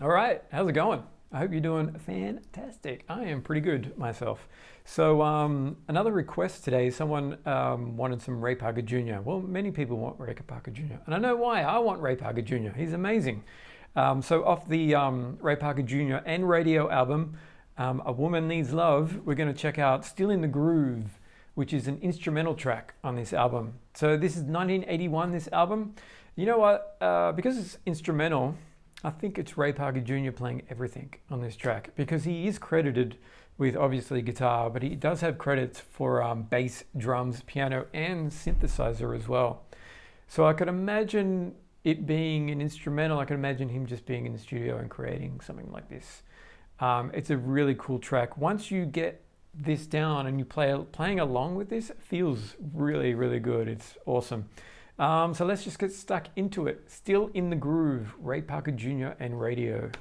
All right, how's it going? I hope you're doing fantastic. I am pretty good myself. So another request today, someone wanted some Ray Parker Jr. Well, many people want Ray Parker Jr. And I know why. I want Ray Parker Jr. He's amazing. So off the Ray Parker Jr. and Raydio album, A Woman Needs Love, we're going to check out Still in the Groove, which is an instrumental track on this album. So this is 1981, this album. You know what? Because it's instrumental, I think it's Ray Parker Jr. playing everything on this track, because he is credited with obviously guitar, but he does have credits for bass, drums, piano, and synthesizer as well. So I could imagine it being an instrumental. I could imagine him just being in the studio and creating something like this. It's a really cool track. Once you get this down and you playing along with this, it feels really, really good. It's awesome. So let's just get stuck into it. Still in the Groove, Ray Parker Jr. and Raydio.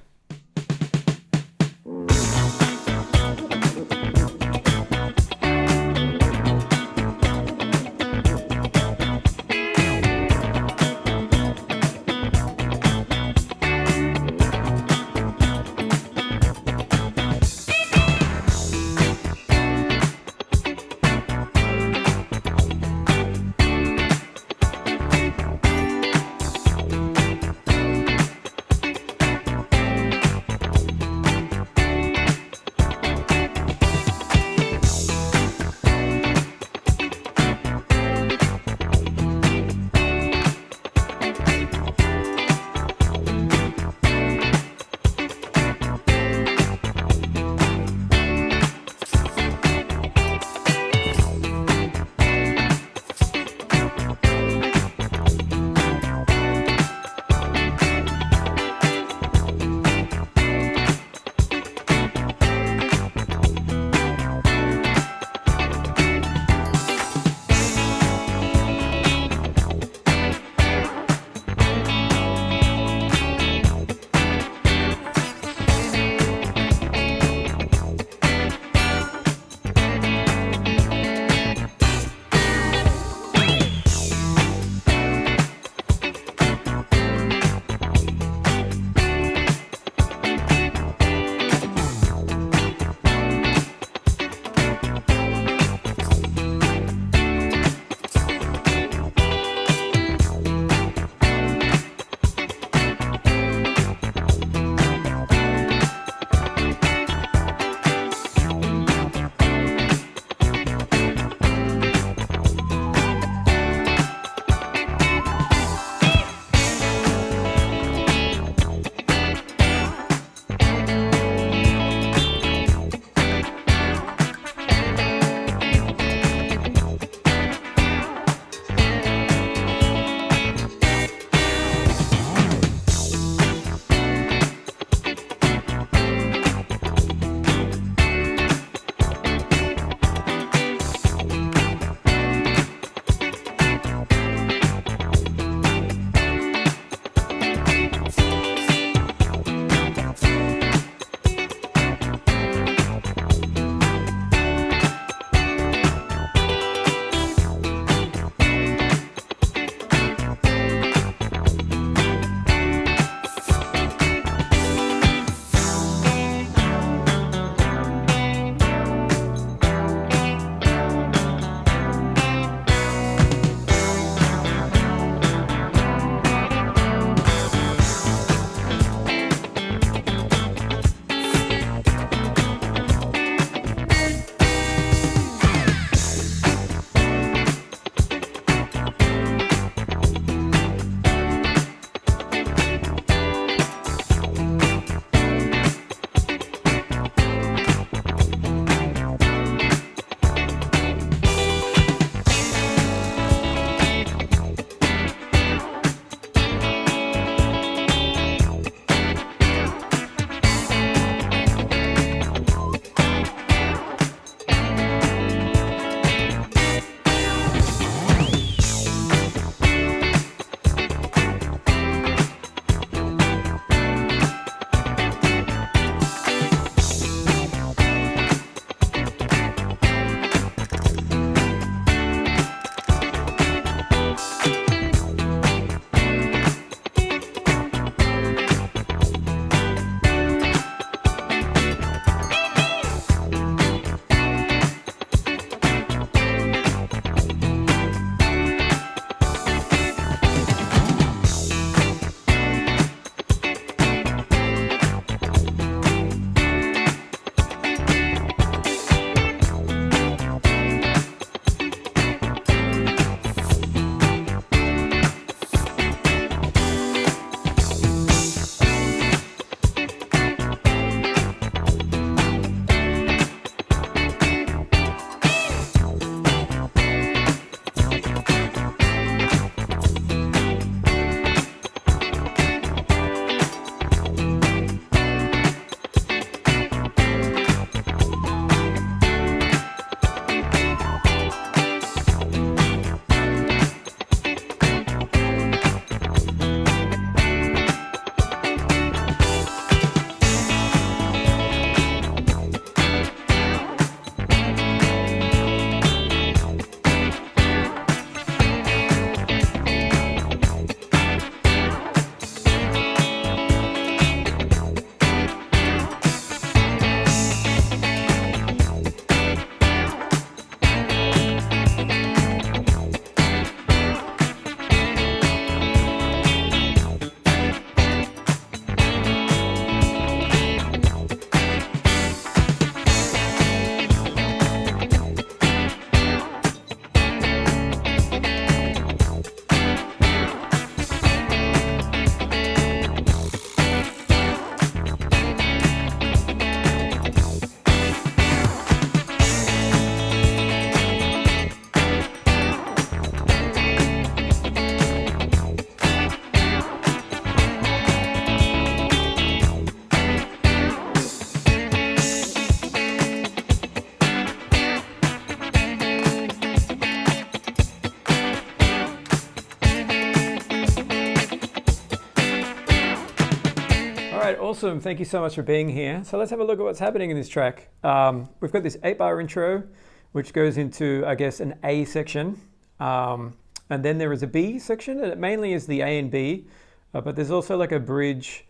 right, awesome. Thank you so much for being here. So let's have a look at what's happening in this track. We've got this 8-bar intro, which goes into, I guess, an A section. And then there is a B section, and it mainly is the A and B. But there's also like a bridge,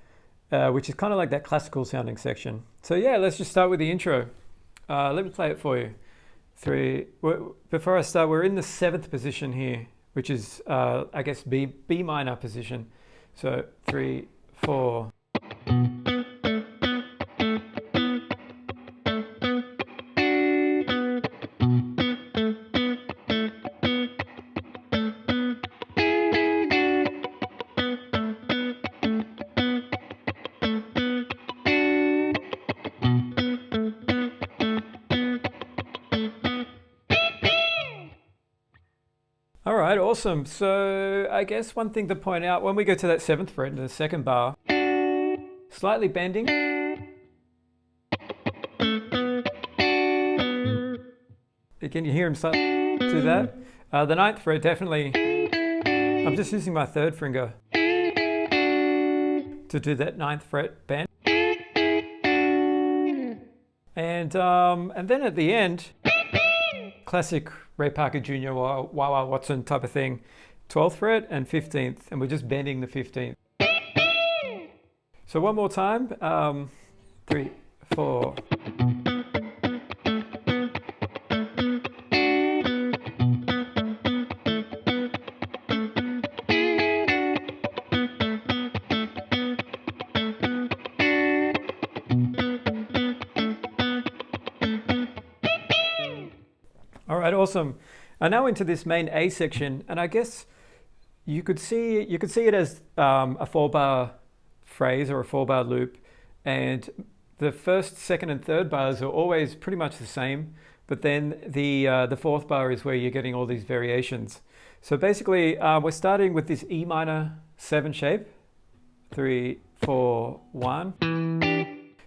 which is kind of like that classical sounding section. So yeah, let's just start with the intro. Let me play it for you. Before I start, we're in the 7th position here, which is, I guess, B minor position. So 3, 4. All right, awesome. So I guess one thing to point out, when we go to that 7th fret in the 2nd bar, slightly bending. Can you hear him start to do that? The 9th fret, definitely. I'm just using my 3rd finger to do that 9th fret bend. And then at the end, classic Ray Parker Jr. Wah Watson type of thing. 12th fret and 15th, and we're just bending the 15th. So one more time. 3, 4. All right, awesome. And now into this main A section, and I guess you could see it as a 4-bar phrase or a 4-bar loop, and the 1st, 2nd, and 3rd bars are always pretty much the same. But then the 4th bar is where you're getting all these variations. So basically, we're starting with this E minor 7 shape, 3, 4, 1.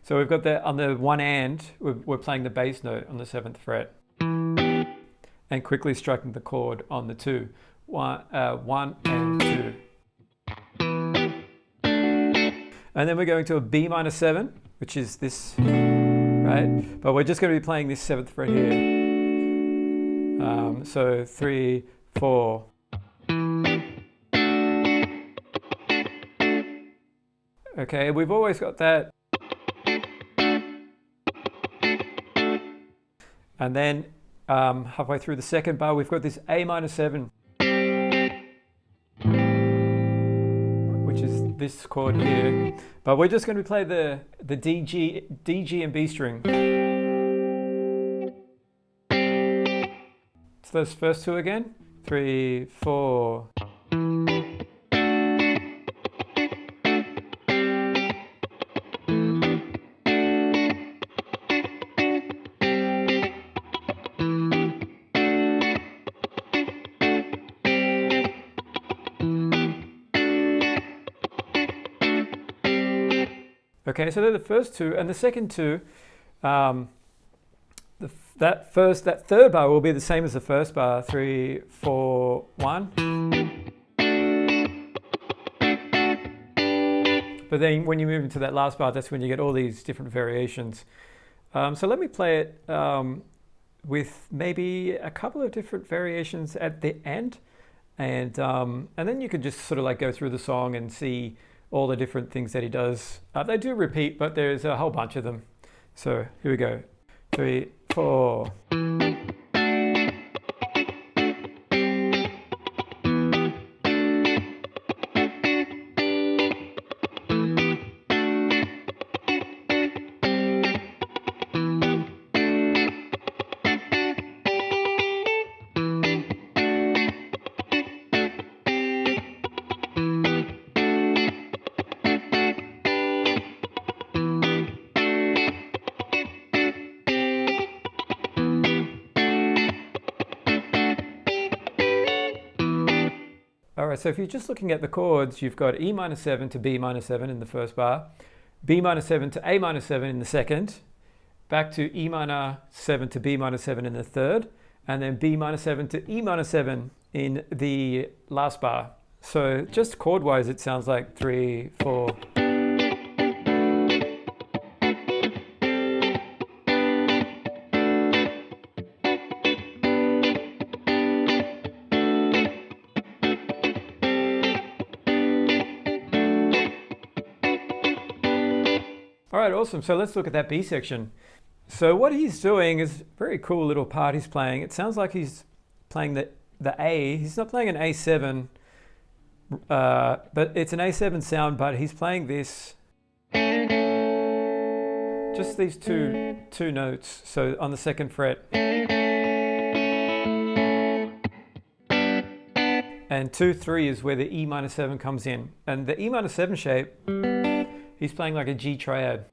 So we've got that on the one and we're playing the bass note on the 7th fret. And quickly striking the chord on the 2. 1 and 2. And then we're going to a B minor 7, which is this, right? But we're just going to be playing this 7th fret here. So 3, 4. Okay, we've always got that. And then halfway through the 2nd bar, we've got this A minor 7, which is this chord here. But we're just going to play the D, G, and B string. So those first two again. 3, 4. Okay, so they're the first two, and the second two, that 3rd bar will be the same as the 1st bar, 3, 4, 1. But then when you move into that last bar, that's when you get all these different variations. So let me play it with maybe a couple of different variations at the end, and then you could just sort of like go through the song and see all the different things that he does. They do repeat, but there's a whole bunch of them. So here we go. 3, 4. All right, so if you're just looking at the chords, you've got E minor 7 to B minor 7 in the 1st bar, B minor 7 to A minor 7 in the 2nd, back to E minor 7 to B minor 7 in the 3rd, and then B minor 7 to E minor 7 in the last bar. So just chord-wise, it sounds like 3, 4. All right, awesome. So let's look at that B section. So what he's doing is a very cool little part he's playing. It sounds like he's playing the A. He's not playing an A7, but it's an A7 sound, but he's playing this, just these two notes. So on the second fret. And 2-3 is where the E minor 7 comes in. And the E minor 7 shape, he's playing like a G triad.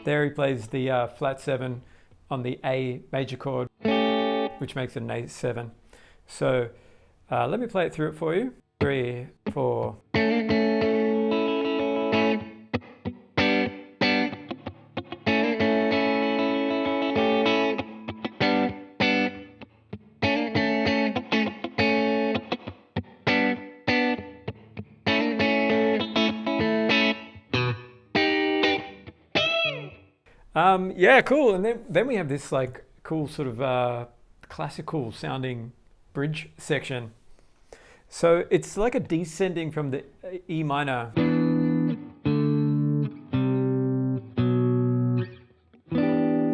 There he plays the flat 7 on the A major chord, which makes it an A7. So let me play it through it for you. 3, 4. Yeah, cool. And then we have this like cool sort of classical sounding bridge section. So it's like a descending from the E minor. You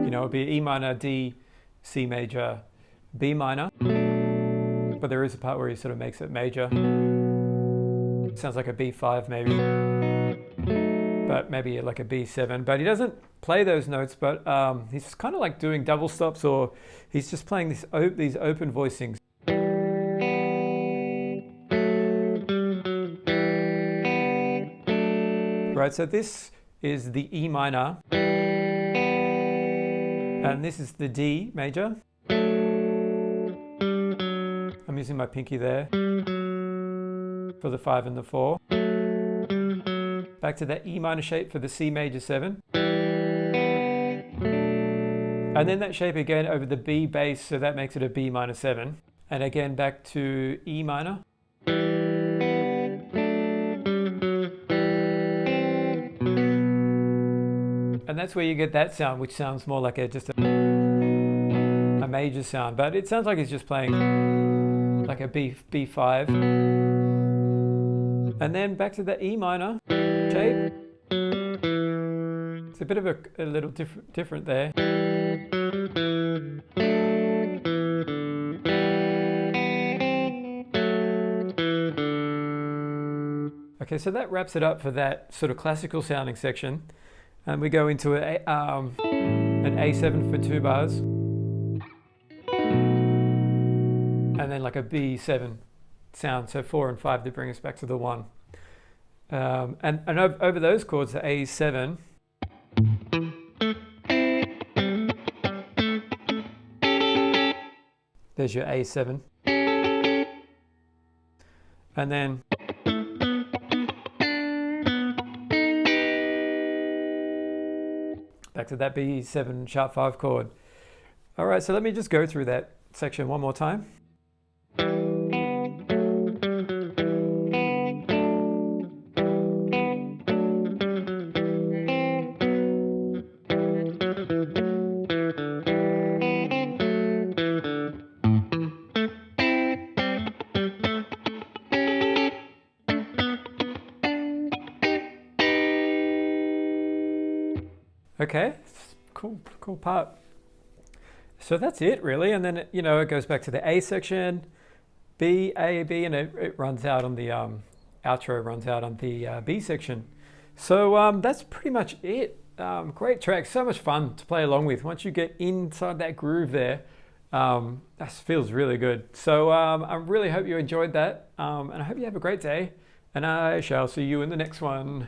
know, it'd be E minor, D, C major, B minor. But there is a part where he sort of makes it major. Sounds like a B5 maybe. But maybe like a B7. But he doesn't play those notes, but he's kind of like doing double stops, or he's just playing these open voicings. Right, so this is the E minor, and this is the D major. I'm using my pinky there for the 5 and the 4. Back to that E minor shape for the C major 7. And then that shape again over the B bass, so that makes it a B minor 7. And again back to E minor. And that's where you get that sound, which sounds more like just a major sound. But it sounds like he's just playing like a B5. And then back to the E minor shape. It's a bit of a little different there. Okay, so that wraps it up for that sort of classical sounding section. And we go into an A7 for 2 bars. And then like a B7 sound, so 4 and 5 to bring us back to the 1. And over those chords, the A7. There's your A7. And then back to that B7 sharp 5 chord. All right, so let me just go through that section one more time. Okay, cool part. So that's it really, and then it goes back to the A section, B, A, B, and it runs out on the outro runs out on the B section. So that's pretty much it. Great track, so much fun to play along with. Once you get inside that groove there, that feels really good. So I really hope you enjoyed that, and I hope you have a great day, and I shall see you in the next one.